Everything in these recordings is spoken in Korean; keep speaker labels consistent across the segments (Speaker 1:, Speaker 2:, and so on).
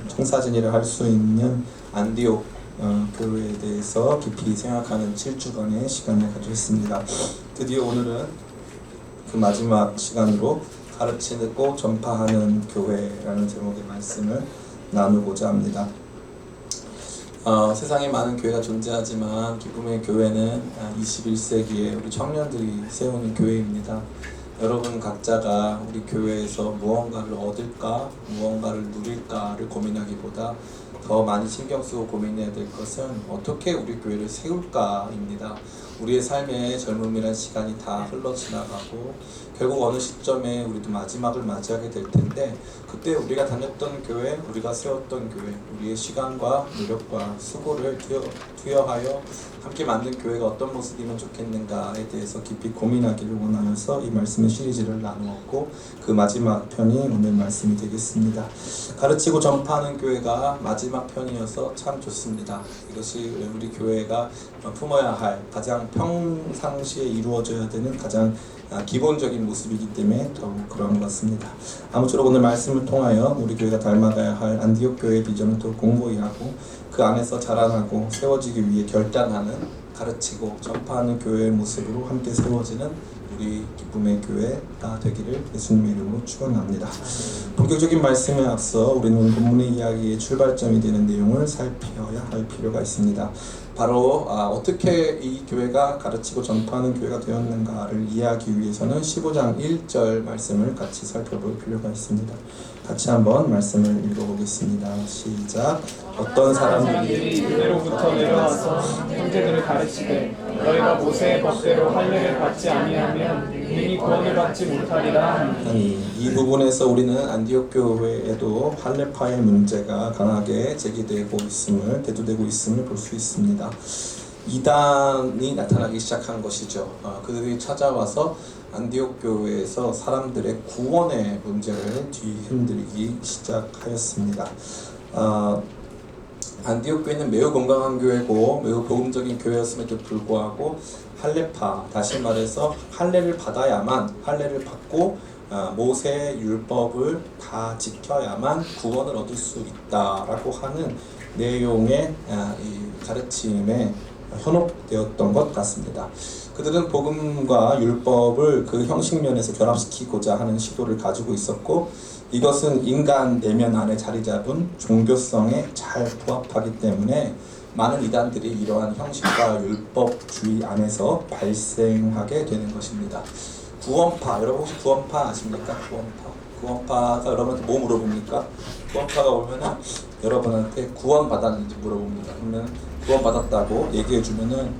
Speaker 1: 청사진이라 할 수 있는 안디옥 교회에 대해서 깊이 생각하는 7주간의 시간을 가졌습니다. 드디어 오늘은 그 마지막 시간으로 가르치고 전파하는 교회라는 제목의 말씀을 나누고자 합니다. 세상에 많은 교회가 존재하지만 기쁨의 교회는 21세기에 우리 청년들이 세우는 교회입니다. 여러분 각자가 우리 교회에서 무언가를 얻을까, 무언가를 누릴까를 고민하기보다 더 많이 신경 쓰고 고민해야 될 것은 어떻게 우리 교회를 세울까입니다. 우리의 삶의 젊음이란 시간이 다 흘러 지나가고 결국 어느 시점에 우리도 마지막을 맞이하게 될 텐데, 그때 우리가 다녔던 교회, 우리가 세웠던 교회, 우리의 시간과 노력과 수고를 투여하여 함께 만든 교회가 어떤 모습이면 좋겠는가에 대해서 깊이 고민하기를 원하면서 이 말씀의 시리즈를 나누었고, 그 마지막 편이 오늘 말씀이 되겠습니다. 가르치고 전파하는 교회가 마지막 편이어서 참 좋습니다. 이것이 우리 교회가 품어야 할 가장 평상시에 이루어져야 되는 가장 기본적인 모습이기 때문에 더욱 그런 것 같습니다. 아무쪼록 오늘 말씀을 통하여 우리 교회가 닮아가야 할 안디옥 교회의 비전을 더 공고히 하고 그 안에서 자라나고 세워지기 위해 결단하는, 가르치고 전파하는 교회의 모습으로 함께 세워지는 우리 기쁨의 교회가 되기를 예수님의 이름으로 축원합니다. 본격적인 말씀에 앞서 우리는 본문의 이야기의 출발점이 되는 내용을 살펴야 할 필요가 있습니다. 바로 어떻게 이 교회가 가르치고 전파하는 교회가 되었는가를 이해하기 위해서는 15장 1절 말씀을 같이 살펴볼 필요가 있습니다. 같이 한번 말씀을 읽어보겠습니다. 시작. 어떤 사람들이
Speaker 2: 그대로부터 내려와서 형제들을 가르치되 너희가 모세의 법대로 할례를 받지 아니하면 이미 구원을 받지 못하리라.
Speaker 1: 아니, 이 부분에서 우리는 안디옥 교회에도 할례파의 문제가 강하게 제기되고 있음을, 대두되고 있음을 볼 수 있습니다. 이단이 나타나기 시작한 것이죠. 그들이 찾아와서 안디옥 교회에서 사람들의 구원의 문제를 뒤흔들기 시작하였습니다. 안디옥 교회는 매우 건강한 교회고 매우 복음적인 교회였음에도 불구하고 할례파, 다시 말해서 할례를 받아야만, 할례를 받고 모세의 율법을 다 지켜야만 구원을 얻을 수 있다라고 하는 내용의 이 가르침에 현혹되었던 것 같습니다. 그들은 복음과 율법을 그 형식면에서 결합시키고자 하는 시도를 가지고 있었고, 이것은 인간 내면 안에 자리 잡은 종교성에 잘 부합하기 때문에 많은 이단들이 이러한 형식과 율법주의 안에서 발생하게 되는 것입니다. 구원파, 여러분 혹시 구원파 아십니까? 구원파가 여러분한테 뭐 물어봅니까? 구원파가 오면은 여러분한테 구원 받았는지 물어봅니다. 그러면 구원 받았다고 얘기해 주면은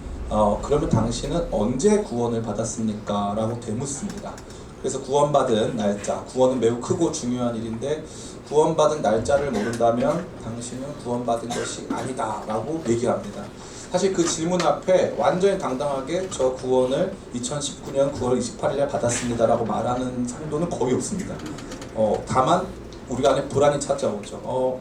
Speaker 1: 그러면 당신은 언제 구원을 받았습니까? 라고 되묻습니다. 그래서 구원받은 날짜, 구원은 매우 크고 중요한 일인데 구원받은 날짜를 모른다면 당신은 구원받은 것이 아니다 라고 얘기합니다. 사실 그 질문 앞에 완전히 당당하게 저 구원을 2019년 9월 28일에 받았습니다 라고 말하는 상도는 거의 없습니다. 다만 우리가 안에 불안이 찾아오죠.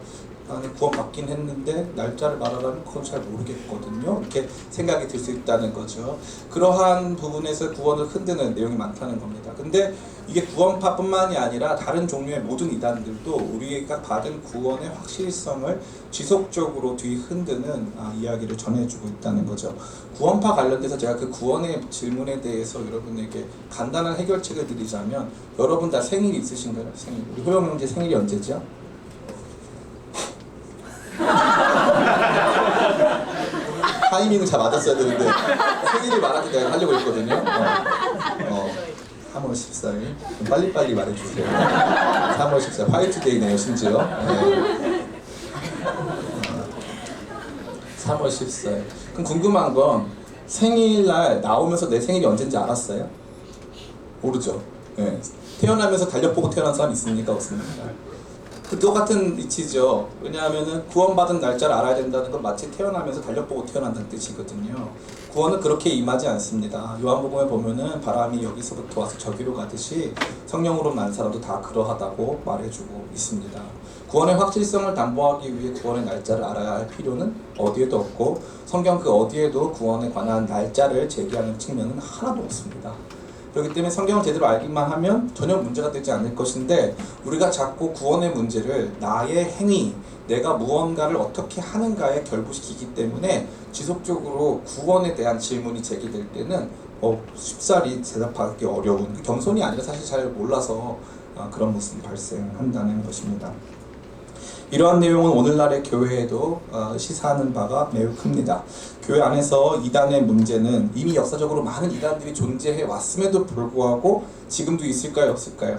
Speaker 1: 나는 구원 받긴 했는데 날짜를 말하라면 그건 잘 모르겠거든요. 이렇게 생각이 들 수 있다는 거죠. 그러한 부분에서 구원을 흔드는 내용이 많다는 겁니다. 근데 이게 구원파뿐만이 아니라 다른 종류의 모든 이단들도 우리가 받은 구원의 확실성을 지속적으로 뒤흔드는 이야기를 전해주고 있다는 거죠. 구원파 관련돼서 제가 그 구원의 질문에 대해서 여러분에게 간단한 해결책을 드리자면, 여러분 다 생일이 있으신가요? 생일. 우리 호영 형제 생일이 언제죠? 타이밍을 잘 맞았어야 되는데 생일을 말하기 내가 하려고 했거든요. 3월 14일 빨리빨리 말해주세요. 3월 14일 화이트데이네요 심지어. 네. 3월 14일. 그럼 궁금한 건 생일날 나오면서 내 생일이 언제인지 알았어요? 모르죠. 네. 태어나면서 달력 보고 태어난 사람 있습니까? 없습니까? 그 똑같은 이치죠. 왜냐하면은 구원받은 날짜를 알아야 된다는 건 마치 태어나면서 달력 보고 태어난다는 뜻이거든요. 구원은 그렇게 임하지 않습니다. 요한복음에 보면은 바람이 여기서부터 와서 저기로 가듯이 성령으로 난 사람도 다 그러하다고 말해주고 있습니다. 구원의 확실성을 담보하기 위해 구원의 날짜를 알아야 할 필요는 어디에도 없고, 성경 그 어디에도 구원에 관한 날짜를 제기하는 측면은 하나도 없습니다. 그렇기 때문에 성경을 제대로 알기만 하면 전혀 문제가 되지 않을 것인데, 우리가 자꾸 구원의 문제를 나의 행위, 내가 무언가를 어떻게 하는가에 결부시키기 때문에 지속적으로 구원에 대한 질문이 제기될 때는 쉽사리 대답하기 어려운, 겸손이 아니라 사실 잘 몰라서 그런 모습이 발생한다는 것입니다. 이러한 내용은 오늘날의 교회에도 시사하는 바가 매우 큽니다. 교회 안에서 이단의 문제는 이미 역사적으로 많은 이단들이 존재해 왔음에도 불구하고 지금도 있을까요, 없을까요?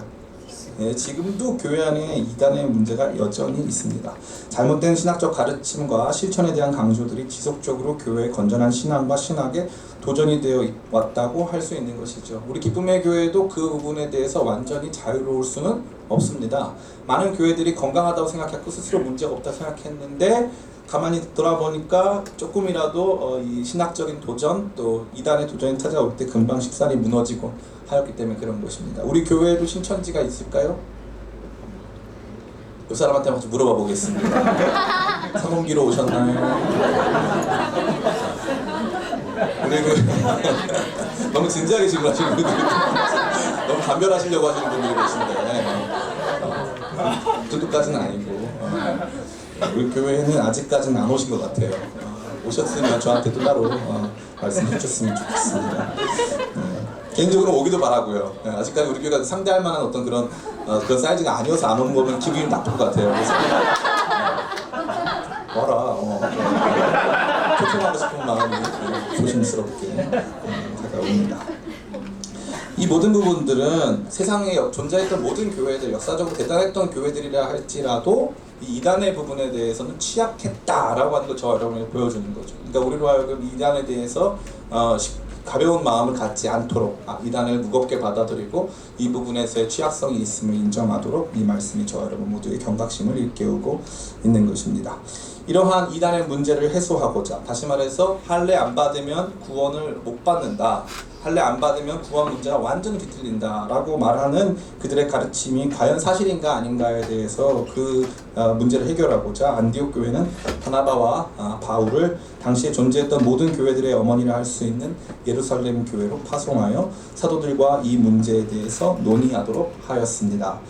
Speaker 1: 네, 지금도 교회 안에 이단의 문제가 여전히 있습니다. 잘못된 신학적 가르침과 실천에 대한 강조들이 지속적으로 교회의 건전한 신앙과 신학에 도전이 되어 왔다고 할 수 있는 것이죠. 우리 기쁨의 교회도 그 부분에 대해서 완전히 자유로울 수는 없습니다. 많은 교회들이 건강하다고 생각했고 스스로 문제가 없다고 생각했는데, 가만히 돌아보니까 조금이라도 이 신학적인 도전, 또 이단의 도전이 찾아올 때 금방 쉽사리 무너지고 하였기 때문에 그런 것입니다. 우리 교회에도 신천지가 있을까요? 그 사람한테 한번 물어봐 보겠습니다. 사몽기로 오셨나요? 그리고 너무 진지하게 질문하시는 분들이 너무 감별하시려고 하시는 분들이 계신데, 그 정도까지는 아니고, 우리 교회에는 아직까지는 안 오신 것 같아요. 오셨으면 저한테 또 따로 말씀해 주셨으면 좋겠습니다. 개인적으로 오기도 바라고요. 아직까지 우리 교회가 상대할 만한 어떤 그런 사이즈가 아니어서 안 오는 거면 기분이 나쁠 것 같아요. 그래서 와라. 소통하고 싶은 마음이 조심스럽게 다가옵니다. 이 모든 부분들은 세상에 존재했던 모든 교회들, 역사적으로 대단했던 교회들이라 할지라도 이 이단의 부분에 대해서는 취약했다라고 하는 걸 저 여러분에게 보여주는 거죠. 그러니까 우리로 하여금 이단에 대해서 가벼운 마음을 갖지 않도록, 이단을 무겁게 받아들이고 이 부분에서의 취약성이 있음을 인정하도록 이 말씀이 저 여러분 모두의 경각심을 일깨우고 있는 것입니다. 이러한 이단의 문제를 해소하고자, 다시 말해서 할례 안 받으면 구원을 못 받는다, 할례 안 받으면 구원 문제가 완전히 뒤틀린다 라고 말하는 그들의 가르침이 과연 사실인가 아닌가에 대해서 그 문제를 해결하고자 안디옥 교회는 바나바와 바울을 당시에 존재했던 모든 교회들의 어머니라 할 수 있는 예루살렘 교회로 파송하여 사도들과 이 문제에 대해서 논의하도록 하였습니다.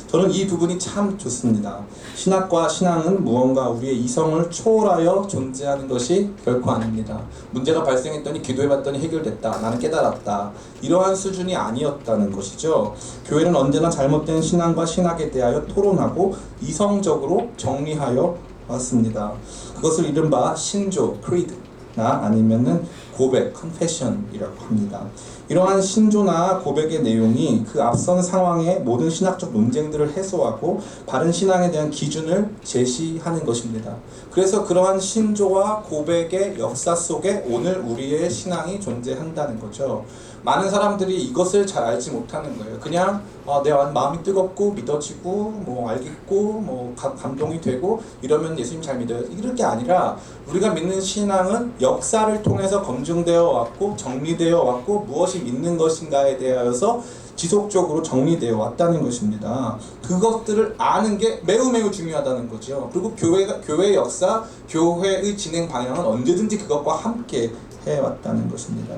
Speaker 1: 저는 이 부분이 참 좋습니다. 신학과 신앙은 무언가 우리의 이성을 초월하여 존재하는 것이 결코 아닙니다. 문제가 발생했더니 기도해봤더니 해결됐다, 나는 깨달았다, 이러한 수준이 아니었다는 것이죠. 교회는 언제나 잘못된 신앙과 신학에 대하여 토론하고 이성적으로 정리하여 왔습니다. 그것을 이른바 신조, creed나 아니면은 고백, confession이라고 합니다. 이러한 신조나 고백의 내용이 그 앞선 상황의 모든 신학적 논쟁들을 해소하고 바른 신앙에 대한 기준을 제시하는 것입니다. 그래서 그러한 신조와 고백의 역사 속에 오늘 우리의 신앙이 존재한다는 거죠. 많은 사람들이 이것을 잘 알지 못하는 거예요. 그냥 내 마음이 뜨겁고 믿어지고 알겠고 감동이 되고 이러면 예수님 잘 믿어요, 이런 게 아니라, 우리가 믿는 신앙은 역사를 통해서 검증되어 왔고 정리되어 왔고 무엇이 믿는 것인가에 대하여서 지속적으로 정리되어 왔다는 것입니다. 그것들을 아는 게 매우 매우 중요하다는 거죠. 그리고 교회의 역사, 교회의 진행 방향은 언제든지 그것과 함께 해왔다는 것입니다.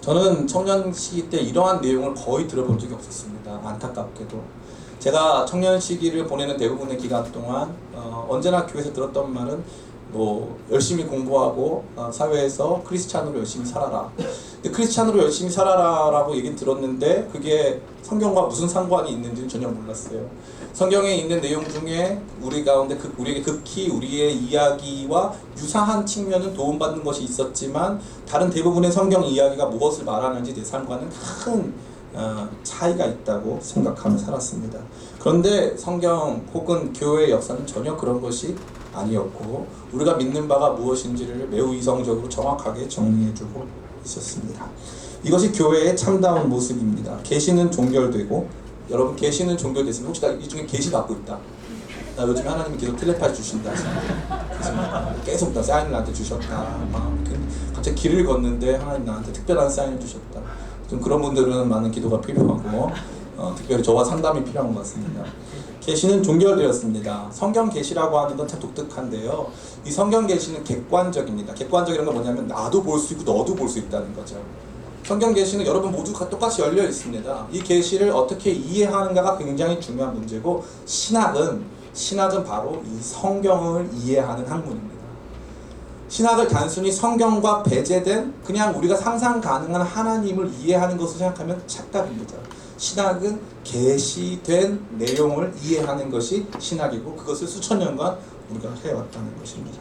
Speaker 1: 저는 청년 시기 때 이러한 내용을 거의 들어본 적이 없었습니다. 안타깝게도. 제가 청년 시기를 보내는 대부분의 기간 동안 언제나 교회에서 들었던 말은 열심히 공부하고 사회에서 크리스찬으로 열심히 살아라. 근데 크리스찬으로 열심히 살아라 라고 얘기는 들었는데 그게 성경과 무슨 상관이 있는지는 전혀 몰랐어요. 성경에 있는 내용 중에 우리 가운데 우리에게 극히 우리의 이야기와 유사한 측면은 도움받는 것이 있었지만 다른 대부분의 성경 이야기가 무엇을 말하는지 내 삶과는 큰 차이가 있다고 생각하며 살았습니다. 그런데 성경 혹은 교회의 역사는 전혀 그런 것이 아니었고, 우리가 믿는 바가 무엇인지를 매우 이성적으로 정확하게 정리해주고 있었습니다. 이것이 교회의 참다운 모습입니다. 계시는 종결되고, 여러분 계시는 종결됐으면 혹시 이 중에 계시 받고 있다, 나 요즘에 하나님이 계속 텔레파시 주신다, 계속 나 사인을 나한테 주셨다, 갑자기 길을 걷는데 하나님 나한테 특별한 사인을 주셨다, 좀 그런 분들은 많은 기도가 필요하고 특별히 저와 상담이 필요한 것 같습니다. 계시는 종결되었습니다. 성경 계시라고 하는 건 참 독특한데요. 이 성경 계시는 객관적입니다. 객관적이라는 건 뭐냐면 나도 볼 수 있고 너도 볼 수 있다는 거죠. 성경 계시는 여러분 모두가 똑같이 열려 있습니다. 이 계시를 어떻게 이해하는가가 굉장히 중요한 문제고, 신학은 바로 이 성경을 이해하는 학문입니다. 신학을 단순히 성경과 배제된 그냥 우리가 상상 가능한 하나님을 이해하는 것을 생각하면 착각입니다. 신학은 계시된 내용을 이해하는 것이 신학이고, 그것을 수천 년간 우리가 해왔다는 것입니다.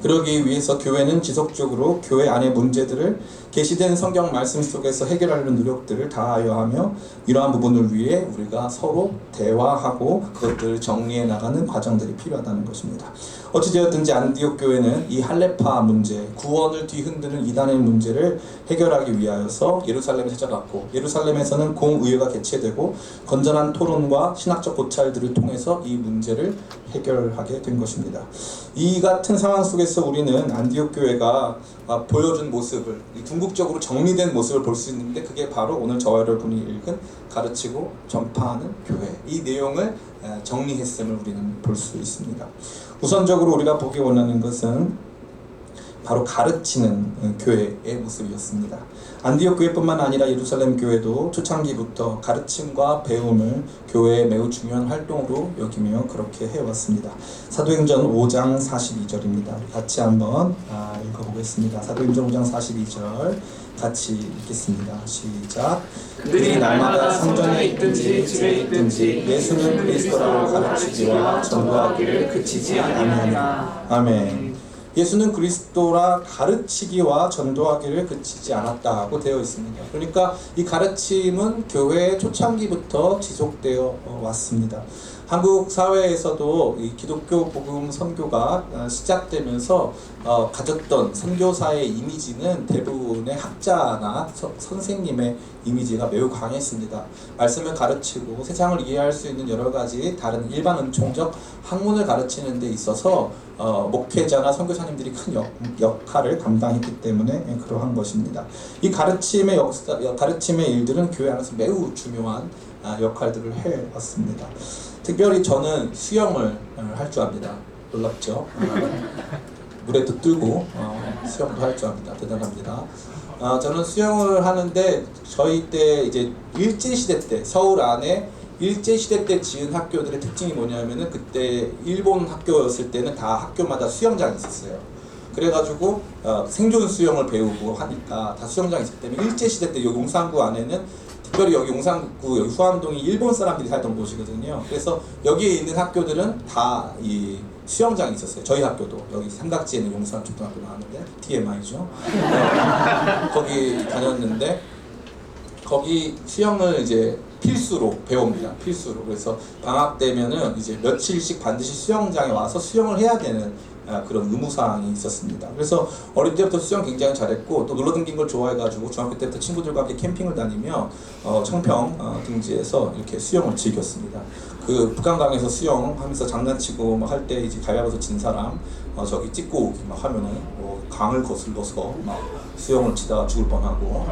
Speaker 1: 그러기 위해서 교회는 지속적으로 교회 안의 문제들을 계시된 성경 말씀 속에서 해결하려는 노력들을 다하여 하며, 이러한 부분을 위해 우리가 서로 대화하고 그것들을 정리해 나가는 과정들이 필요하다는 것입니다. 어찌되었든지 안디옥 교회는 이 할레파 문제, 구원을 뒤흔드는 이단의 문제를 해결하기 위하여서 예루살렘에 찾아갔고, 예루살렘에서는 공의회가 개최되고 건전한 토론과 신학적 고찰들을 통해서 이 문제를 해결하게 된 것입니다. 이 같은 상황 속에서 우리는 안디옥 교회가 보여준 모습을, 궁극적으로 정리된 모습을 볼 수 있는데, 그게 바로 오늘 저와 여러분이 읽은 가르치고 전파하는 교회, 이 내용을 정리했음을 우리는 볼 수 있습니다. 우선적으로 우리가 보기 원하는 것은 바로 가르치는 교회의 모습이었습니다. 안디옥 교회뿐만 아니라 예루살렘 교회도 초창기부터 가르침과 배움을 교회의 매우 중요한 활동으로 여기며 그렇게 해왔습니다. 사도행전 5장 42절입니다. 같이 한번 읽어보겠습니다. 사도행전 5장 42절 같이 읽겠습니다. 시작. 그들이 날마다 성전에 있든지 집에 있든지 예수는 그리스도라고 가르치기와 전도하기를 그치지 아니하니라. 아멘. 예수는 그리스도라 가르치기와 전도하기를 그치지 않았다고 되어 있습니다. 그러니까 이 가르침은 교회의 초창기부터 지속되어 왔습니다. 한국 사회에서도 이 기독교 복음 선교가 시작되면서 가졌던 선교사의 이미지는 대부분의 학자나 선생님의 이미지가 매우 강했습니다. 말씀을 가르치고 세상을 이해할 수 있는 여러 가지 다른 일반 은총적 학문을 가르치는 데 있어서 목회자나 선교사님들이 큰 역할을 감당했기 때문에 그러한 것입니다. 이 가르침의 일들은 교회 안에서 매우 중요한 역할들을 해왔습니다. 특별히 저는 수영을 할 줄 압니다. 놀랍죠? 물에도 뜨고 수영도 할 줄 압니다. 대단합니다. 저는 수영을 하는데, 저희 때 이제 일제시대 때 서울 안에 일제시대 때 지은 학교들의 특징이 뭐냐면은, 그때 일본 학교였을 때는 다 학교마다 수영장이 있었어요. 그래가지고 생존 수영을 배우고 하니까 다 수영장이 있었기 때문에, 일제시대 때 여기 용산구 안에는, 특별히 여기 용산구 여기 후암동이 일본 사람들이 살던 곳이거든요. 그래서 여기에 있는 학교들은 다 이 수영장이 있었어요. 저희 학교도 여기 삼각지에 있는 용산 초등학교 나왔는데, TMI죠. 거기 다녔는데, 거기 수영을 이제 필수로 배웁니다. 필수로. 그래서 방학 되면은 이제 며칠씩 반드시 수영장에 와서 수영을 해야 되는 그런 의무사항이 있었습니다. 그래서 어릴 때부터 수영 굉장히 잘했고, 또 놀러다니는 걸 좋아해가지고 중학교 때부터 친구들과 함께 캠핑을 다니며 청평 등지에서 이렇게 수영을 즐겼습니다. 그 북한강에서 수영하면서 장난치고 막 할 때 이제 가위바위보에서 진 사람 저기 찍고 오기 막 하면은 강을 거슬러서 막 수영을 치다가 죽을 뻔하고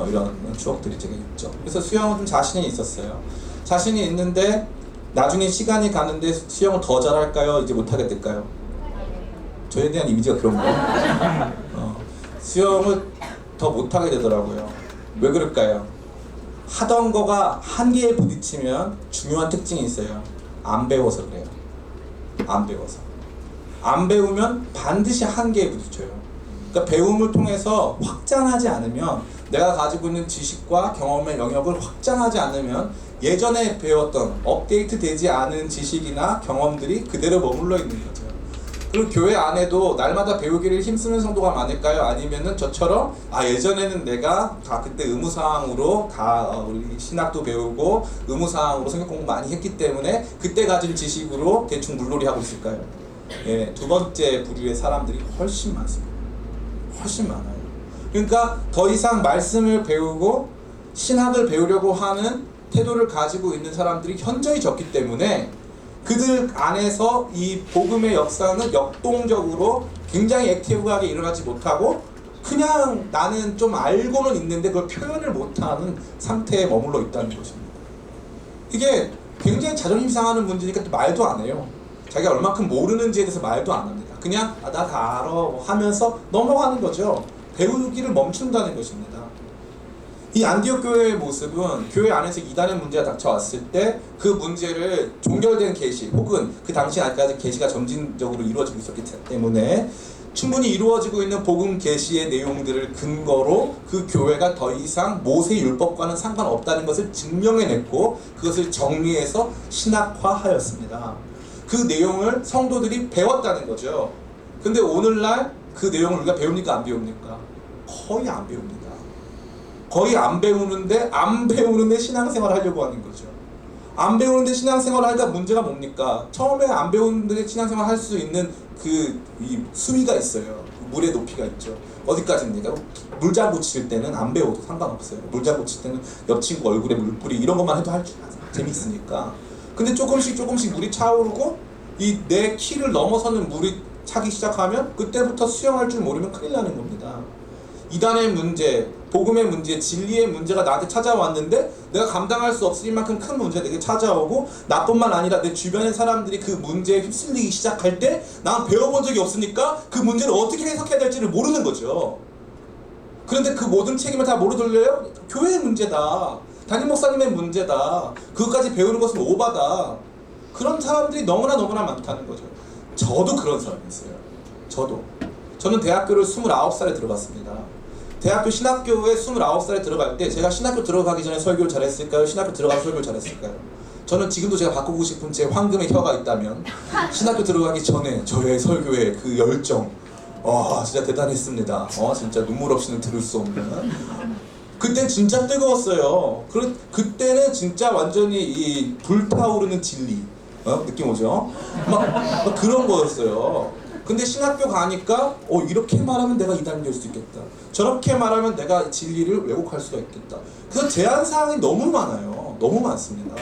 Speaker 1: 이런 추억들이 되게 있죠. 그래서 수영은 좀 자신이 있었어요. 자신이 있는데 나중에 시간이 가는데 수영을 더 잘할까요? 이제 못하게 될까요? 저에 대한 이미지가 그런 거예요. 수영을 더 못하게 되더라고요. 왜 그럴까요? 하던 거가 한계에 부딪히면 중요한 특징이 있어요. 안 배워서 그래요. 안 배워서. 안 배우면 반드시 한계에 부딪혀요. 그러니까 배움을 통해서 확장하지 않으면, 내가 가지고 있는 지식과 경험의 영역을 확장하지 않으면 예전에 배웠던 업데이트 되지 않은 지식이나 경험들이 그대로 머물러 있는 거죠. 그리고 교회 안에도 날마다 배우기를 힘쓰는 성도가 많을까요? 아니면은 저처럼 예전에는 내가 다 그때 의무사항으로 다 우리 신학도 배우고 의무사항으로 성경 공부 많이 했기 때문에 그때 가진 지식으로 대충 물놀이 하고 있을까요? 예, 두 번째 부류의 사람들이 훨씬 많습니다. 훨씬 많아요. 그러니까 더 이상 말씀을 배우고 신학을 배우려고 하는 태도를 가지고 있는 사람들이 현저히 적기 때문에, 그들 안에서 이 복음의 역사는 역동적으로 굉장히 액티브하게 일어나지 못하고, 그냥 나는 좀 알고는 있는데 그걸 표현을 못하는 상태에 머물러 있다는 것입니다. 이게 굉장히 자존심 상하는 문제니까 또 말도 안 해요. 자기가 얼마큼 모르는지에 대해서 말도 안 합니다. 그냥 나 다 알아 하면서 넘어가는 거죠. 배우기를 멈춘다는 것입니다. 이 안디옥 교회의 모습은 교회 안에서 이단의 문제가 닥쳐왔을 때 그 문제를 종결된 계시 혹은 그 당시 아직까지 계시가 점진적으로 이루어지고 있었기 때문에 충분히 이루어지고 있는 복음 계시의 내용들을 근거로 그 교회가 더 이상 모세 율법과는 상관없다는 것을 증명해냈고 그것을 정리해서 신학화하였습니다. 그 내용을 성도들이 배웠다는 거죠. 근데 오늘날 그 내용을 우리가 배웁니까 안 배웁니까? 거의 안 배웁니다. 거의 안 배우는데 신앙생활 하려고 하는 거죠. 안 배우는데 신앙생활 하니까 문제가 뭡니까? 처음에 안 배우는데 신앙생활 할 수 있는 이 수위가 있어요. 물의 높이가 있죠. 어디까지입니까? 물장구 칠 때는 안 배워도 상관없어요. 물장구 칠 때는 옆 친구 얼굴에 물뿌리 이런 것만 해도 재밌으니까. 근데 조금씩 물이 차오르고 이 내 키를 넘어서는 물이 차기 시작하면 그때부터 수영할 줄 모르면 큰일 나는 겁니다. 이단의 문제, 복음의 문제, 진리의 문제가 나한테 찾아왔는데 내가 감당할 수 없을 만큼 큰 문제가 내게 찾아오고 나뿐만 아니라 내 주변의 사람들이 그 문제에 휩쓸리기 시작할 때 난 배워본 적이 없으니까 그 문제를 어떻게 해석해야 될지를 모르는 거죠. 그런데 그 모든 책임을 다 뭐로 돌려요? 교회의 문제다. 담임 목사님의 문제다. 그것까지 배우는 것은 오바다. 그런 사람들이 너무나 많다는 거죠. 저도 그런 사람이었어요. 저는 대학교를 29살에 들어갔습니다. 대학교 신학교에 29살에 들어갈 때 제가 신학교 들어가기 전에 설교를 잘했을까요? 신학교 들어가서 설교를 잘했을까요? 저는 지금도 제가 바꾸고 싶은 제 황금의 혀가 있다면 신학교 들어가기 전에 저의 설교의 그 열정 진짜 대단했습니다. 진짜 눈물 없이는 들을 수 없는 그땐 진짜 뜨거웠어요. 그때는 진짜 완전히 이 불타오르는 진리 느낌 오죠? 막 그런 거였어요. 근데 신학교 가니까 이렇게 말하면 내가 이단이 될 수 있겠다. 저렇게 말하면 내가 진리를 왜곡할 수가 있겠다. 그래서 제한사항이 너무 많아요. 너무 많습니다.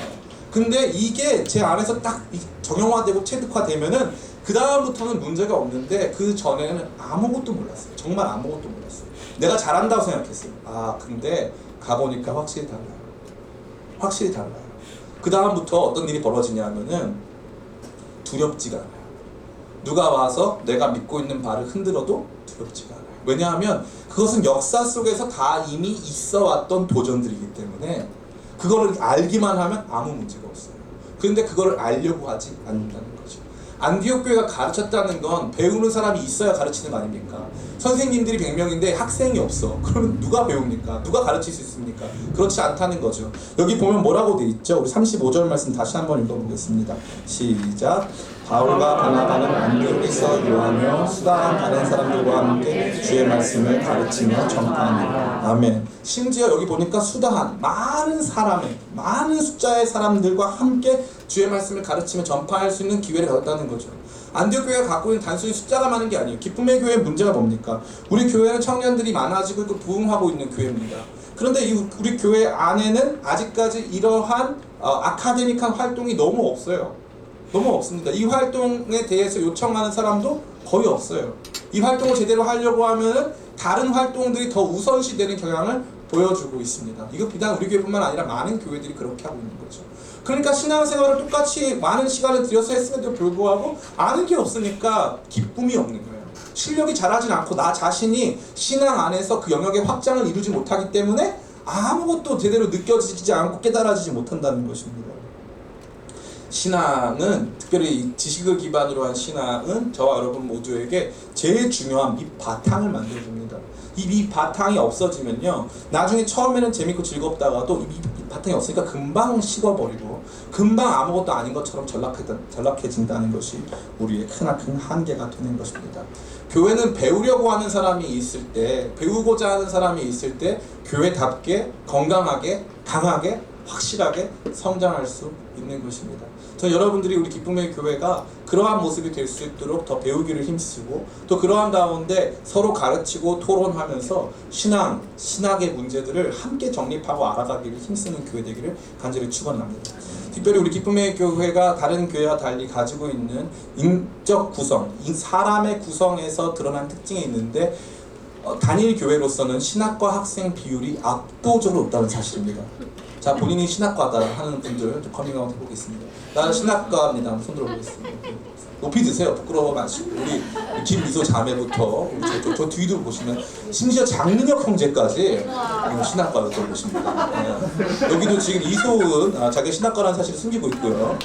Speaker 1: 근데 이게 제 안에서 딱 정형화되고 체득화되면은 그 다음부터는 문제가 없는데 그 전에는 아무것도 몰랐어요. 정말 아무것도 몰랐어요. 내가 잘한다고 생각했어요. 근데 가보니까 확실히 달라요. 그 다음부터 어떤 일이 벌어지냐면은 두렵지가 않아요. 누가 와서 내가 믿고 있는 바를 흔들어도 두렵지가 않아요. 왜냐하면 그것은 역사 속에서 다 이미 있어 왔던 도전들이기 때문에 그거를 알기만 하면 아무 문제가 없어요. 그런데 그거를 알려고 하지 않는다는 거죠. 안디옥 교회가 가르쳤다는 건 배우는 사람이 있어야 가르치는 거 아닙니까? 선생님들이 100명인데 학생이 없어. 그러면 누가 배웁니까? 누가 가르칠 수 있습니까? 그렇지 않다는 거죠. 여기 보면 뭐라고 돼 있죠? 우리 35절 말씀 다시 한번 읽어보겠습니다. 시작. 바울과 바나바는 안디옥에서 요하며 수다한 다른 사람들과 함께 주의 말씀을 가르치며 전파하니라. 아멘. 심지어 여기 보니까 수다한 많은 숫자의 사람들과 함께 주의 말씀을 가르치며 전파할 수 있는 기회를 얻었다는 거죠. 안디옥 교회가 갖고 있는 단순히 숫자가 많은 게 아니에요. 기쁨의 교회의 문제가 뭡니까? 우리 교회는 청년들이 많아지고 있고 부흥하고 있는 교회입니다. 그런데 우리 교회 안에는 아직까지 이러한 아카데믹한 활동이 너무 없어요. 너무 없습니다. 이 활동에 대해서 요청하는 사람도 거의 없어요. 이 활동을 제대로 하려고 하면은 다른 활동들이 더 우선시되는 경향을 보여주고 있습니다. 이거 비단 우리 교회뿐만 아니라 많은 교회들이 그렇게 하고 있는 거죠. 그러니까 신앙생활을 똑같이 많은 시간을 들여서 했음에도 불구하고 아는 게 없으니까 기쁨이 없는 거예요. 실력이 자라진 않고 나 자신이 신앙 안에서 그 영역의 확장을 이루지 못하기 때문에 아무것도 제대로 느껴지지 않고 깨달아지지 못한다는 것입니다. 신앙은, 특별히 지식을 기반으로 한 신앙은 저와 여러분 모두에게 제일 중요한 밑바탕을 만들어줍니다. 이 밑바탕이 없어지면요, 나중에 처음에는 재밌고 즐겁다가도 이 밑바탕이 없으니까 금방 식어버리고 금방 아무것도 아닌 것처럼 전락해진다는 것이 우리의 크나큰 한계가 되는 것입니다. 교회는 배우려고 하는 사람이 있을 때, 배우고자 하는 사람이 있을 때 교회답게 건강하게, 강하게, 확실하게 성장할 수 있는 것입니다. 저 여러분들이 우리 기쁨의 교회가 그러한 모습이 될 수 있도록 더 배우기를 힘쓰고 또 그러한 가운데 서로 가르치고 토론하면서 신학의 문제들을 함께 정립하고 알아가기를 힘쓰는 교회 되기를 간절히 축원합니다. 특별히 우리 기쁨의 교회가 다른 교회와 달리 가지고 있는 인적 구성, 사람의 구성에서 드러난 특징이 있는데 단일 교회로서는 신학과 학생 비율이 압도적으로 높다는 사실입니다. 자, 본인이 신학과다 하는 분들 좀 커밍아웃 해보겠습니다. 나는 신학과입니다. 한번 손 들어보겠습니다. 높이 드세요. 부끄러워 마시고. 우리 김미소 자매부터 저 뒤도 보시면 심지어 장능혁 형제까지 신학과였던 곳입니다. 네. 여기도 지금 이소은 자기 신학과라는 사실을 숨기고 있고요.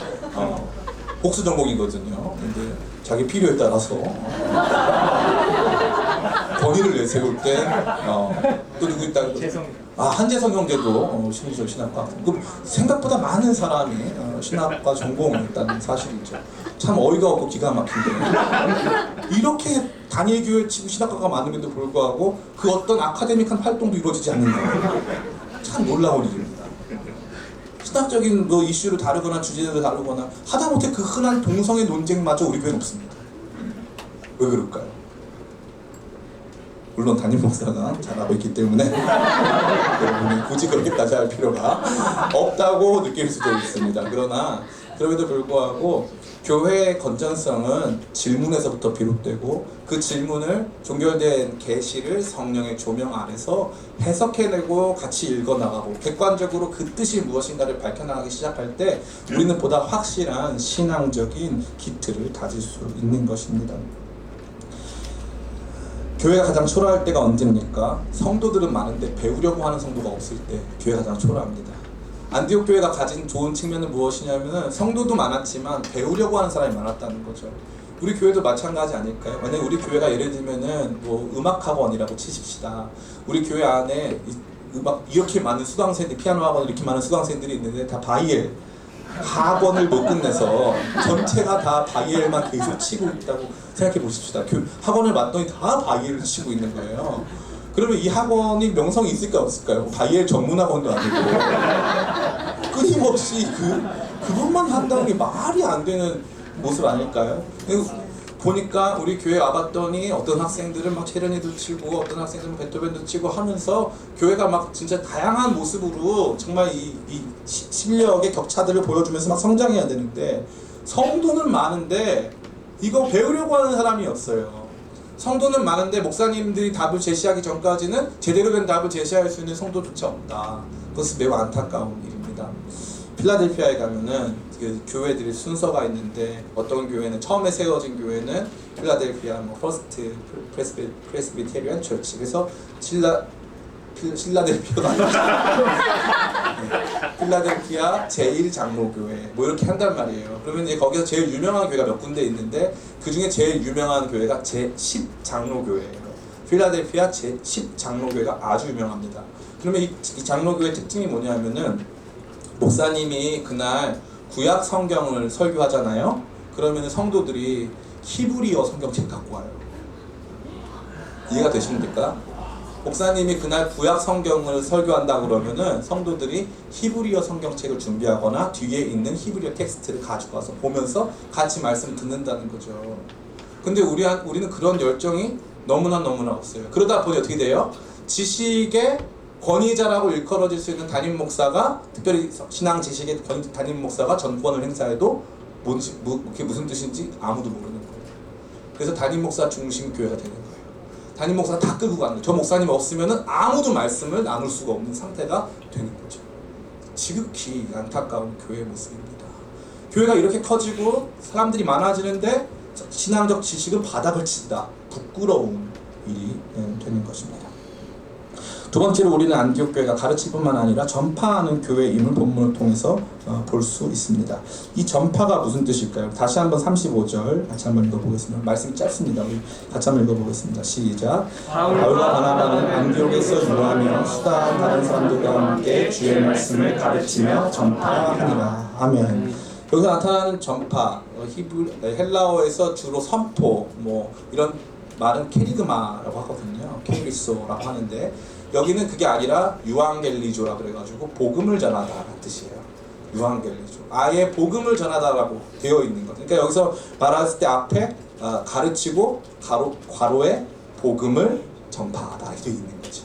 Speaker 1: 복수 전공이거든요. 근데 자기 필요에 따라서 권위를 내세울 때 또 누구 있다? 한재성 형제도 심지어 신학과. 그럼 생각보다 많은 사람이 신학과 전공했다는 사실이죠. 참 어이가 없고 기가 막힌데 이렇게 단일 교회 치고 신학과가 많음에도 불구하고 그 어떤 아카데믹한 활동도 이루어지지 않는 거예요. 참 놀라운 일입니다. 신학적인 뭐 이슈를 다루거나 주제를 다루거나 하다못해 그 흔한 동성애 논쟁마저 우리 교회는 없습니다. 왜 그럴까요? 물론 담임 목사가 잘하고 있기 때문에 여러분이 굳이 그렇게까지 할 필요가 없다고 느낄 수도 있습니다. 그러나 그럼에도 불구하고 교회의 건전성은 질문에서부터 비롯되고 그 질문을 종결된 계시를 성령의 조명 아래서 해석해내고 같이 읽어나가고 객관적으로 그 뜻이 무엇인가를 밝혀나가기 시작할 때 우리는 보다 확실한 신앙적인 기틀을 다질 수 있는 것입니다. 교회가 가장 초라할 때가 언제입니까? 성도들은 많은데 배우려고 하는 성도가 없을 때 교회가 가장 초라합니다. 안디옥 교회가 가진 좋은 측면은 무엇이냐면은 성도도 많았지만 배우려고 하는 사람이 많았다는 거죠. 우리 교회도 마찬가지 아닐까요? 만약 우리 교회가 예를 들면은 뭐 음악학원이라고 치십시다. 우리 교회 안에 음악 이렇게 많은 수강생들, 피아노 학원 이렇게 많은 수강생들이 있는데 다 바이엘 학원을 못 끝내서 전체가 다 바이엘만 계속 치고 있다고 생각해 보십시다. 학원을 봤더니 다 바이엘을 치고 있는 거예요. 그러면 이 학원이 명성이 있을까 없을까요? 바이엘 전문 학원도 아니고 끊임없이 그것만 한다는 게 말이 안 되는 모습 아닐까요? 보니까 우리 교회 와봤더니 어떤 학생들은 막 체르니도 치고 어떤 학생들은 베토벤도 치고 하면서 교회가 막 진짜 다양한 모습으로 정말 이 실력의 격차들을 보여주면서 막 성장해야 되는데 성도는 많은데 이거 배우려고 하는 사람이 없어요. 성도는 많은데 목사님들이 답을 제시하기 전까지는 제대로 된 답을 제시할 수 있는 성도조차 없다. 그것은 매우 안타까운 일입니다. 필라델피아에 가면은 그 교회들이 순서가 있는데 어떤 교회는 처음에 세워진 교회는 필라델피아 뭐 퍼스트 프레스비테리안 처치 그래서 필라델피아가 필라델피아 제1장로교회 뭐 이렇게 한단 말이에요. 그러면 이제 거기서 제일 유명한 교회가 몇 군데 있는데 그 중에 제일 유명한 교회가 제10장로교회예요. 필라델피아 제10장로교회가 아주 유명합니다. 그러면 이 장로교회 특징이 뭐냐면은 목사님이 그날 구약 성경을 설교하잖아요. 그러면 성도들이 히브리어 성경책 갖고 와요. 이해가 되십니까? 목사님이 그날 구약 성경을 설교한다 그러면은 성도들이 히브리어 성경책을 준비하거나 뒤에 있는 히브리어 텍스트를 가지고 와서 보면서 같이 말씀 듣는다는 거죠. 근데 우리는 그런 열정이 너무나 없어요. 그러다 보니 어떻게 돼요? 지식의 권위자라고 일컬어질 수 있는 담임 목사가 특별히 신앙 지식의 담임 목사가 전권을 행사해도 그게 무슨 뜻인지 아무도 모르는 거예요. 그래서 담임 목사 중심 교회가 되는 거예요. 담임 목사 다 끄고 가는 거예요. 저 목사님 없으면은 아무도 말씀을 나눌 수가 없는 상태가 되는 거죠. 지극히 안타까운 교회의 모습입니다. 교회가 이렇게 커지고 사람들이 많아지는데 신앙적 지식은 바닥을 친다. 부끄러운 일이 되는 것입니다. 두 번째로 우리는 안디옥 교회가 가르칠 뿐만 아니라 전파하는 교회임을 본문을 통해서 볼 수 있습니다. 이 전파가 무슨 뜻일까요? 다시 한번 35절 같이 한번 읽어보겠습니다. 말씀이 짧습니다. 우리 같이 한번 읽어보겠습니다. 시작. 바울과 바나바는 안디옥에서 유하며 수다한 다른 사람들과 함께 주의 말씀을 가르치며 전파하니라. 아멘. 여기서 나타나는 전파, 헬라어에서 주로 선포, 뭐 이런 말은 케리그마라고 하거든요. 케리소라고 하는데 여기는 그게 아니라 유앙겔리조라 그래가지고 복음을 전하다라는 뜻이에요. 유앙겔리조. 아예 복음을 전하다라고 되어 있는 거죠. 그러니까 여기서 말했을 때 앞에 가르치고 괄호에 복음을 전파하다 이렇게 되어 있는 거죠.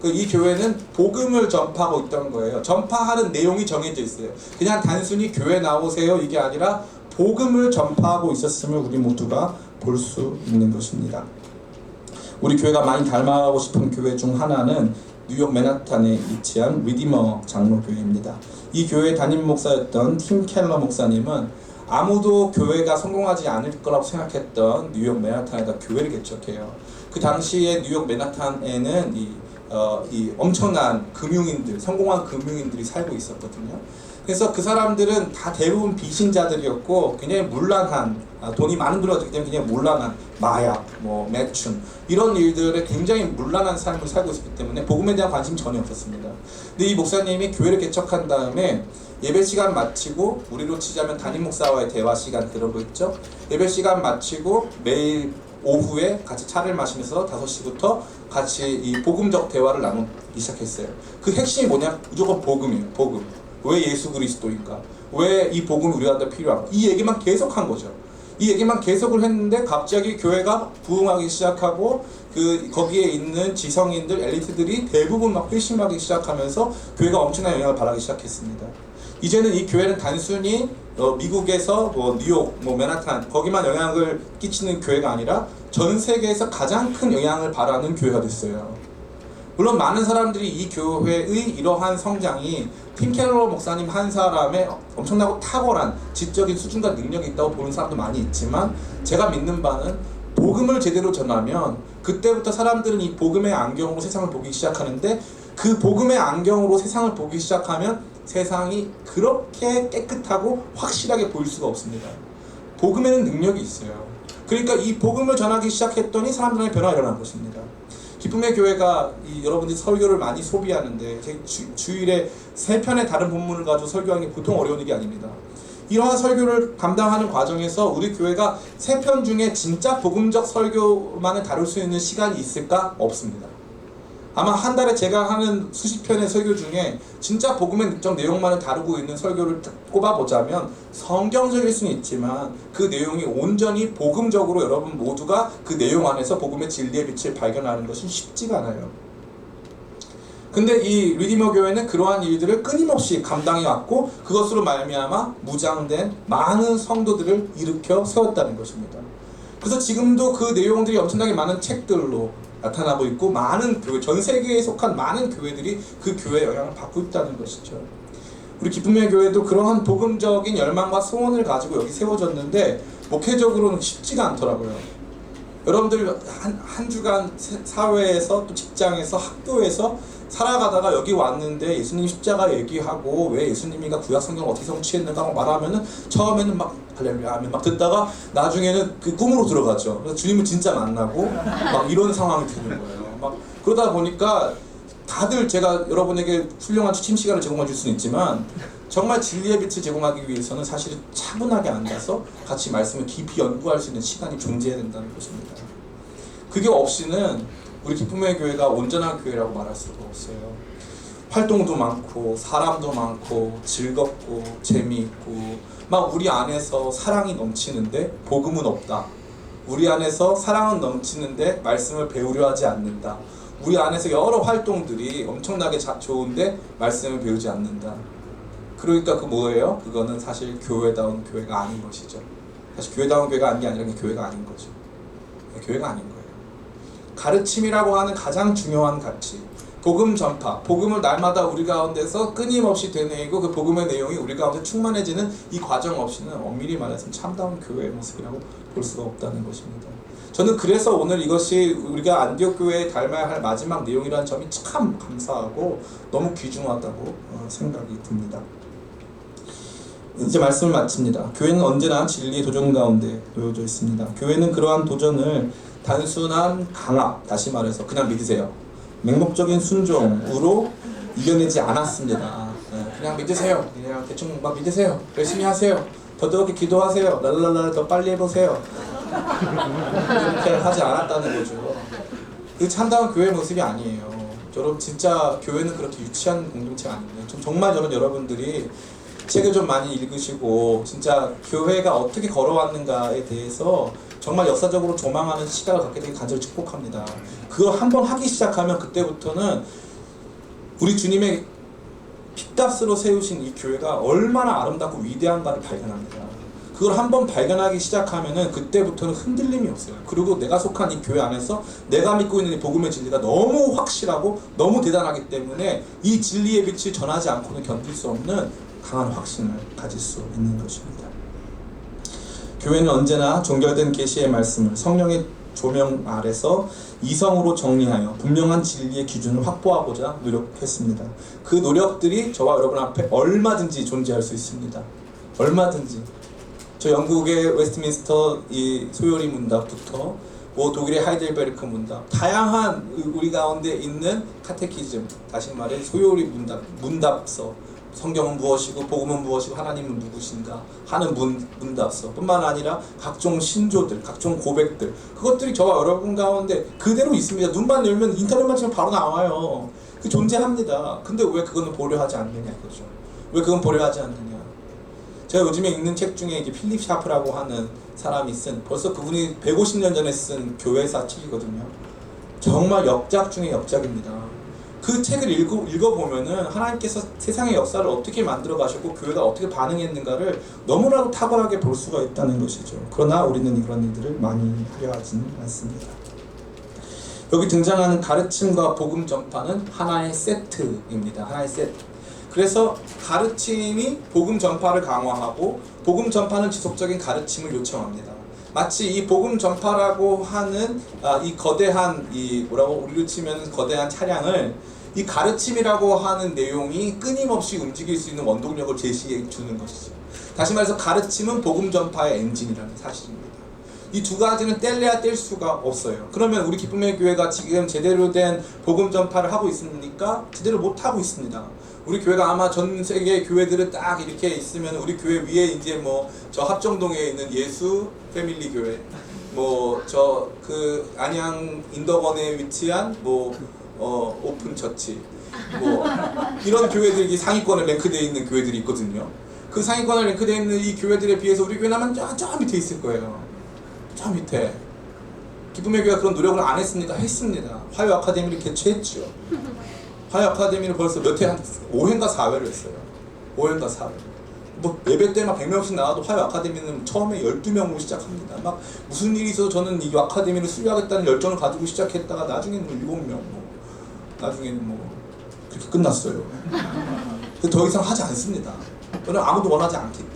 Speaker 1: 이 교회는 복음을 전파하고 있던 거예요. 전파하는 내용이 정해져 있어요. 그냥 단순히 교회 나오세요 이게 아니라 복음을 전파하고 있었음을 우리 모두가 볼 수 있는 것입니다. 우리 교회가 많이 닮아가고 싶은 교회 중 하나는 뉴욕 맨하탄에 위치한 리디머 장로교회입니다. 이 교회 담임 목사였던 팀 켈러 목사님은 아무도 교회가 성공하지 않을 거라고 생각했던 뉴욕 맨하탄에다 교회를 개척해요. 그 당시에 뉴욕 맨하탄에는 이 엄청난 금융인들, 성공한 금융인들이 살고 있었거든요. 그래서 그 사람들은 다 대부분 비신자들이었고 굉장히 문란한, 돈이 많은 분들 어떻게 되면 굉장히 문란한 마약, 매춘 이런 일들에 굉장히 문란한 삶을 살고 있었기 때문에 복음에 대한 관심이 전혀 없었습니다. 근데 이 목사님이 교회를 개척한 다음에 예배 시간 마치고, 우리로 치자면 담임 목사와의 대화 시간 그런 거 있죠. 예배 시간 마치고 매일 오후에 같이 차를 마시면서 5시부터 같이 이 복음적 대화를 나누기 시작했어요. 그 핵심이 뭐냐? 무조건 복음이에요. 복음. 왜 예수 그리스도인가? 왜 이 복음이 우리한테 필요한가? 이 얘기만 계속한 거죠. 이 얘기만 계속을 했는데 갑자기 교회가 부흥하기 시작하고 거기에 있는 지성인들, 엘리트들이 대부분 막 회심하기 시작하면서 교회가 엄청난 영향을 발하기 시작했습니다. 이제는 이 교회는 단순히 미국에서 뉴욕, 맨하탄 거기만 영향을 끼치는 교회가 아니라 전 세계에서 가장 큰 영향을 발하는 교회가 됐어요. 물론 많은 사람들이 이 교회의 이러한 성장이 팀 켈러 목사님 한 사람의 엄청나고 탁월한 지적인 수준과 능력이 있다고 보는 사람도 많이 있지만, 제가 믿는 바는 복음을 제대로 전하면 그때부터 사람들은 이 복음의 안경으로 세상을 보기 시작하는데, 그 복음의 안경으로 세상을 보기 시작하면 세상이 그렇게 깨끗하고 확실하게 보일 수가 없습니다. 복음에는 능력이 있어요. 그러니까 이 복음을 전하기 시작했더니 사람들의 변화가 일어난 것입니다. 기쁨의 교회가 여러분들이 설교를 많이 소비하는데 주일에 3편의 다른 본문을 가지고 설교하는 게 보통 어려운 일이 아닙니다. 이러한 설교를 감당하는 과정에서 우리 교회가 3편 중에 진짜 복음적 설교만을 다룰 수 있는 시간이 있을까? 없습니다. 아마 한 달에 제가 하는 수십 편의 설교 중에 진짜 복음의 목적 내용만을 다루고 있는 설교를 꼽아보자면 성경적일 수는 있지만 그 내용이 온전히 복음적으로 여러분 모두가 그 내용 안에서 복음의 진리의 빛을 발견하는 것은 쉽지가 않아요. 근데 이 리디머 교회는 그러한 일들을 끊임없이 감당해왔고, 그것으로 말미암아 무장된 많은 성도들을 일으켜 세웠다는 것입니다. 그래서 지금도 그 내용들이 엄청나게 많은 책들로 나타나고 있고, 많은 교회, 전 세계에 속한 많은 교회들이 그 교회의 영향을 받고 있다는 것이죠. 우리 기쁨의 교회도 그러한 복음적인 열망과 소원을 가지고 여기 세워졌는데 목회적으로는 쉽지가 않더라고요. 여러분들 한 주간 사회에서, 또 직장에서, 학교에서 살아가다가 여기 왔는데 예수님 십자가 얘기하고 왜 예수님이가 구약 성경을 어떻게 성취했는가 말하면은 처음에는 막 할렐루야 하면 막 듣다가 나중에는 그 꿈으로 들어가죠. 그래서 주님을 진짜 만나고 막 이런 상황이 되는 거예요. 막 그러다 보니까 다들 제가 여러분에게 훌륭한 취침 시간을 제공해 줄 수는 있지만 정말 진리의 빛을 제공하기 위해서는 사실은 차분하게 앉아서 같이 말씀을 깊이 연구할 수 있는 시간이 존재해야 된다는 것입니다. 그게 없이는 우리 기쁨의 교회가 온전한 교회라고 말할 수가 없어요. 활동도 많고 사람도 많고 즐겁고 재미있고 막 우리 안에서 사랑이 넘치는데 복음은 없다. 우리 안에서 사랑은 넘치는데 말씀을 배우려 하지 않는다. 우리 안에서 여러 활동들이 엄청나게 좋은데 말씀을 배우지 않는다. 그러니까 그 뭐예요? 그거는 사실 교회다운 교회가 아닌 것이죠. 사실 교회다운 교회가 아닌 게 아니라 교회가 아닌 거죠. 교회가 아닌 거예요. 가르침이라고 하는 가장 중요한 가치, 복음 전파, 복음을 날마다 우리 가운데서 끊임없이 되뇌이고 그 복음의 내용이 우리 가운데 충만해지는 이 과정 없이는 엄밀히 말해서 참다운 교회의 모습이라고 볼 수가 없다는 것입니다. 저는 그래서 오늘 이것이 우리가 안디옥 교회에 닮아야 할 마지막 내용이라는 점이 참 감사하고 너무 귀중하다고 생각이 듭니다. 이제 말씀을 마칩니다. 교회는 언제나 진리의 도전 가운데 놓여져 있습니다. 교회는 그러한 도전을 단순한 강압, 다시 말해서 그냥 믿으세요, 맹목적인 순종으로 이겨내지 않았습니다. 그냥 믿으세요, 그냥 대충 막 믿으세요, 열심히 하세요, 더더욱이 기도하세요, 랄랄라 더 빨리 해보세요, 이렇게 하지 않았다는 거죠. 그 참다운 교회의 모습이 아니에요. 여러분 진짜 교회는 그렇게 유치한 공동체가 아닙니다. 정말 저는 여러분들이 책을 좀 많이 읽으시고 진짜 교회가 어떻게 걸어왔는가에 대해서 정말 역사적으로 조망하는 시각을 갖게 되길 간절히 축복합니다. 그거 한번 하기 시작하면 그때부터는 우리 주님의 핏값으로 세우신 이 교회가 얼마나 아름답고 위대한가를 발견합니다. 그걸 한번 발견하기 시작하면은 그때부터는 흔들림이 없어요. 그리고 내가 속한 이 교회 안에서 내가 믿고 있는 이 복음의 진리가 너무 확실하고 너무 대단하기 때문에 이 진리의 빛을 전하지 않고는 견딜 수 없는 강한 확신을 가질 수 있는 것입니다. 교회는 언제나 종결된 계시의 말씀을 성령의 조명 아래서 이성으로 정리하여 분명한 진리의 기준을 확보하고자 노력했습니다. 그 노력들이 저와 여러분 앞에 얼마든지 존재할 수 있습니다. 얼마든지. 저 영국의 웨스트민스터 이 소요리 문답부터 뭐 독일의 하이델베르크 문답, 다양한 우리 가운데 있는 카테키즘, 다시 말해 소요리 문답서, 성경은 무엇이고 복음은 무엇이고 하나님은 누구신가 하는 문답서 뿐만 아니라 각종 신조들, 각종 고백들, 그것들이 저와 여러분 가운데 그대로 있습니다. 눈만 열면 인터넷만 치면 바로 나와요. 그 존재합니다. 근데 왜 그거는 보려 하지 않느냐 이거죠. 왜 그건 보려 하지 않느냐. 제가 요즘에 읽는 책 중에 이제 필립 샤프라고 하는 사람이 쓴, 벌써 그분이 150년 전에 쓴 교회사 책이거든요. 정말 역작 중에 역작입니다. 그 책을 읽어보면은 하나님께서 세상의 역사를 어떻게 만들어 가셨고 교회가 어떻게 반응했는가를 너무나도 탁월하게 볼 수가 있다는 것이죠. 그러나 우리는 이런 일들을 많이 하려 하지는 않습니다. 여기 등장하는 가르침과 복음 전파는 하나의 세트입니다. 하나의 세트. 그래서 가르침이 복음 전파를 강화하고 복음 전파는 지속적인 가르침을 요청합니다. 마치 이 복음 전파라고 하는 이 거대한 이 뭐라고 우리로 치면 거대한 차량을 이 가르침이라고 하는 내용이 끊임없이 움직일 수 있는 원동력을 제시해 주는 것이죠. 다시 말해서 가르침은 복음 전파의 엔진이라는 사실입니다. 이 두 가지는 뗄래야 뗄 수가 없어요. 그러면 우리 기쁨의 교회가 지금 제대로 된 복음 전파를 하고 있습니까? 제대로 못 하고 있습니다. 우리 교회가 아마 전 세계 교회들은 딱 이렇게 있으면 우리 교회 위에 이제 뭐 저 합정동에 있는 예수 패밀리 교회, 뭐 저 그 안양 인덕원에 위치한 뭐 오픈 처치, 뭐 이런 교회들이 상위권에 랭크되어 있는 교회들이 있거든요. 그 상위권에 랭크되어 있는 이 교회들에 비해서 우리 교회는 아마 저 밑에 있을 거예요. 저 밑에. 기쁨의 교회가 그런 노력을 안 했습니까? 했습니다. 화요 아카데미를 개최했죠. 화요 아카데미를 벌써 몇 회, 한 5회인가 4회를 했어요. 5회인가 4회. 뭐 예배 때 막 100명씩 나와도 화요 아카데미는 처음에 12명으로 시작합니다. 막 무슨 일이 있어서 저는 이 아카데미를 수료하겠다는 열정을 가지고 시작했다가 나중에는 7명, 뭐 나중에는 뭐 그렇게 끝났어요. 더 이상 하지 않습니다. 저는 아무도 원하지 않기 때문에.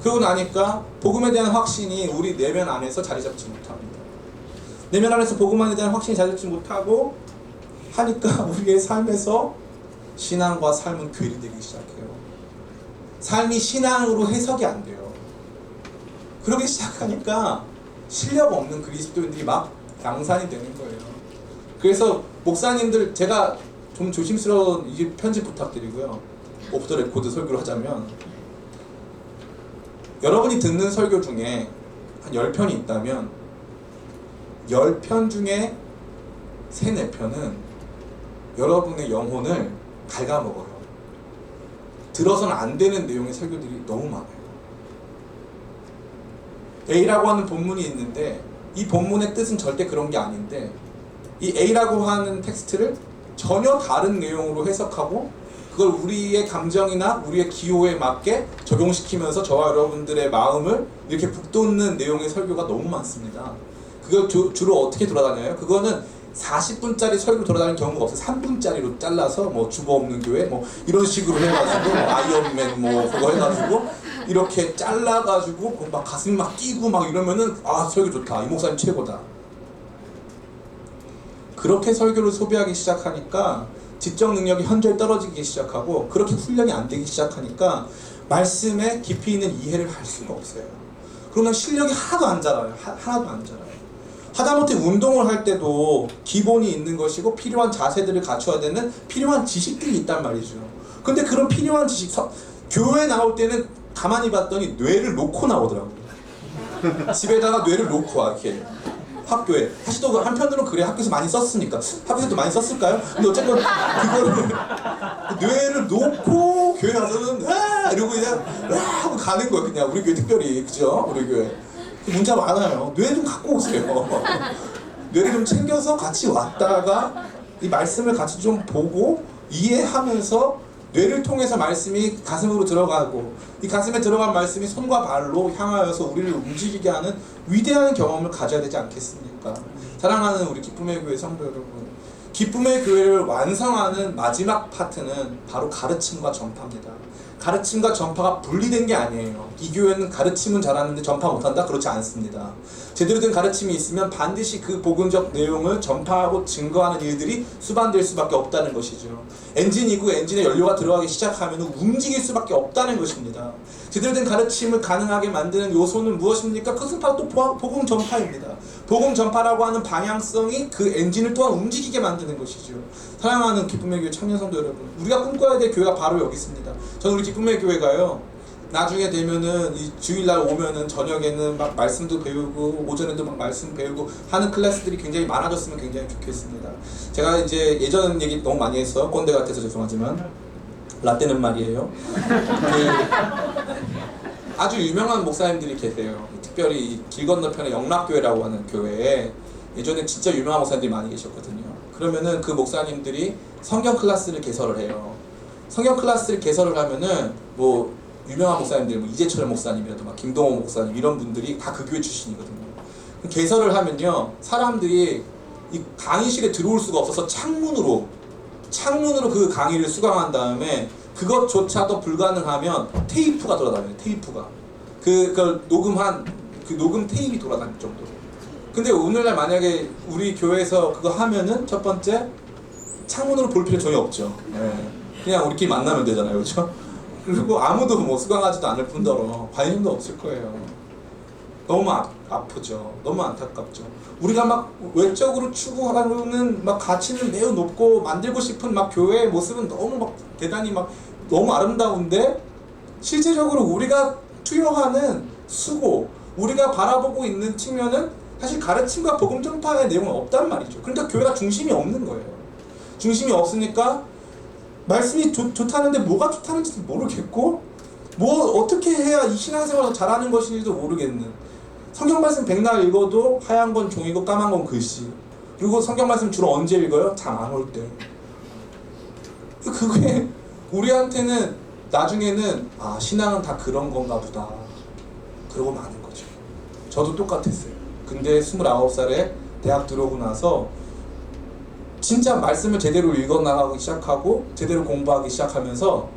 Speaker 1: 그러고 나니까 복음에 대한 확신이 우리 내면 안에서 자리 잡지 못합니다. 내면 안에서 복음에 대한 확신이 자리 잡지 못하고 하니까 우리의 삶에서 신앙과 삶은 괴리되기 시작해요. 삶이 신앙으로 해석이 안 돼요. 그러기 시작하니까 실력 없는 그리스도인들이 막 양산이 되는 거예요. 그래서 목사님들, 제가 좀 조심스러운 이 편집 부탁드리고요. 오프 더 레코드 설교를 하자면, 여러분이 듣는 설교 중에 한 10편이 있다면 10편 중에 3, 4편은 여러분의 영혼을 갉아먹어요. 들어서는 안 되는 내용의 설교들이 너무 많아요. A라고 하는 본문이 있는데 이 본문의 뜻은 절대 그런 게 아닌데 이 A라고 하는 텍스트를 전혀 다른 내용으로 해석하고 그걸 우리의 감정이나 우리의 기호에 맞게 적용시키면서 저와 여러분들의 마음을 이렇게 북돋는 내용의 설교가 너무 많습니다. 그걸 주로 어떻게 돌아다녀요? 그거는 40분짜리 설교 돌아다니는 경우가 없어요. 3분짜리로 잘라서 뭐 주보 없는 교회 뭐 이런 식으로 해가지고 뭐 아이언맨 뭐 그거 해가지고 이렇게 잘라가지고 막 가슴이 막 뛰고 막 이러면은 아 설교 좋다, 이 목사님 최고다. 그렇게 설교를 소비하기 시작하니까 지적 능력이 현저히 떨어지기 시작하고 그렇게 훈련이 안 되기 시작하니까 말씀에 깊이 있는 이해를 할 수가 없어요. 그러면 실력이 하나도 안 자라요. 하나도 안 자라요. 하다못해 운동을 할 때도 기본이 있는 것이고 필요한 자세들을 갖춰야 되는 필요한 지식들이 있단 말이죠. 근데 그런 필요한 지식, 교회 나올 때는 가만히 봤더니 뇌를 놓고 나오더라고요. 집에다가 뇌를 놓고 와, 이렇게. 학교에. 사실 또 한편으로는 그래, 학교에서 많이 썼으니까. 학교에서도 많이 썼을까요? 근데 어쨌건 그거를 뇌를 놓고 교회 가서는 이러고 그냥 하고 가는 거예요. 그냥 우리 교회 특별히. 그죠? 우리 교회. 문자 많아요. 뇌 좀 갖고 오세요. 뇌를 좀 챙겨서 같이 왔다가 이 말씀을 같이 좀 보고 이해하면서 뇌를 통해서 말씀이 가슴으로 들어가고 이 가슴에 들어간 말씀이 손과 발로 향하여서 우리를 움직이게 하는 위대한 경험을 가져야 되지 않겠습니까? 사랑하는 우리 기쁨의 교회 성도 여러분, 기쁨의 교회를 완성하는 마지막 파트는 바로 가르침과 전파입니다. 가르침과 전파가 분리된 게 아니에요. 이 교회는 가르침은 잘하는데 전파 못한다? 그렇지 않습니다. 제대로 된 가르침이 있으면 반드시 그 복음적 내용을 전파하고 증거하는 일들이 수반될 수밖에 없다는 것이죠. 엔진이고 엔진에 연료가 들어가기 시작하면 움직일 수밖에 없다는 것입니다. 제대로 된 가르침을 가능하게 만드는 요소는 무엇입니까? 그것은 바로 또 복음 전파입니다. 복음 전파라고 하는 방향성이 그 엔진을 또한 움직이게 만드는 것이죠. 사랑하는 기쁨의 교회 청년 성도 여러분, 우리가 꿈꿔야 될 교회가 바로 여기 있습니다. 저는 우리 기쁨의 교회가요, 나중에 되면은 이 주일날 오면은 저녁에는 막 말씀도 배우고 오전에도 막 말씀 배우고 하는 클래스들이 굉장히 많아졌으면 굉장히 좋겠습니다. 제가 이제 예전 얘기 너무 많이 해서 꼰대 같아서 죄송하지만 라떼는 말이에요. 아주 유명한 목사님들이 계세요. 특별히 길 건너편에 영락교회라고 하는 교회에 예전에 진짜 유명한 목사님들이 많이 계셨거든요. 그러면은 그 목사님들이 성경 클래스를 개설을 해요. 성경 클래스를 개설을 하면은 뭐 유명한 목사님들, 뭐 이재철 목사님이라도 막 김동호 목사님 이런 분들이 다 그 교회 출신이거든요. 개설을 하면요, 사람들이 이 강의실에 들어올 수가 없어서 창문으로 그 강의를 수강한 다음에 그것조차도 불가능하면 테이프가 돌아다녀요. 테이프가 그걸 녹음한 그 녹음 테이프가 돌아다닐 정도로. 근데 오늘날 만약에 우리 교회에서 그거 하면은 첫 번째 창문으로 볼 필요 전혀 없죠. 네. 그냥 우리끼리 만나면 되잖아요, 그렇죠? 그리고 아무도 뭐 수강하지도 않을 뿐더러 관심도 없을 거예요. 너무 아프죠. 너무 안타깝죠. 우리가 막 외적으로 추구하는 막 가치는 매우 높고 만들고 싶은 막 교회의 모습은 너무 막 대단히 막 너무 아름다운데 실제적으로 우리가 투여하는 수고, 우리가 바라보고 있는 측면은 사실 가르침과 복음 전파의 내용은 없단 말이죠. 그러니까 교회가 중심이 없는 거예요. 중심이 없으니까 말씀이 좋다는데 뭐가 좋다는지도 모르겠고 뭐 어떻게 해야 이 신앙생활을 잘하는 것인지도 모르겠는, 성경 말씀 백날 읽어도 하얀 건 종이고 까만 건 글씨, 그리고 성경 말씀 주로 언제 읽어요? 잠 안 올 때. 그게 우리한테는 나중에는 아, 신앙은 다 그런 건가 보다 그러고 마는 거죠. 저도 똑같았어요. 근데 29살에 대학 들어오고 나서 진짜 말씀을 제대로 읽어나가기 시작하고 제대로 공부하기 시작하면서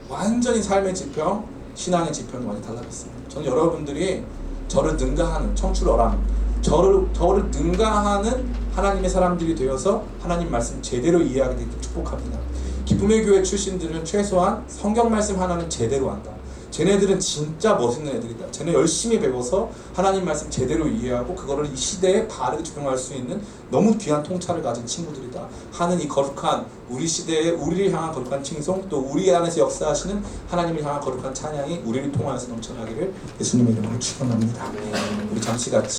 Speaker 1: 완전히 삶의 지평, 신앙의 지평이 많이 달라졌습니다. 저는 여러분들이 저를 능가하는 청출어람, 저를 능가하는 하나님의 사람들이 되어서 하나님 말씀 제대로 이해하게 되길 축복합니다. 기쁨의 교회 출신들은 최소한 성경 말씀 하나는 제대로 한다. 쟤네들은 진짜 멋있는 애들이다. 쟤네 열심히 배워서 하나님 말씀 제대로 이해하고 그거를 이 시대에 바르게 적용할 수 있는 너무 귀한 통찰을 가진 친구들이다 하는 이 거룩한 우리 시대에 우리를 향한 거룩한 칭송, 또 우리 안에서 역사하시는 하나님을 향한 거룩한 찬양이 우리를 통하여서 넘쳐나기를 예수님의 이름으로 축원합니다. 우리 잠시 같이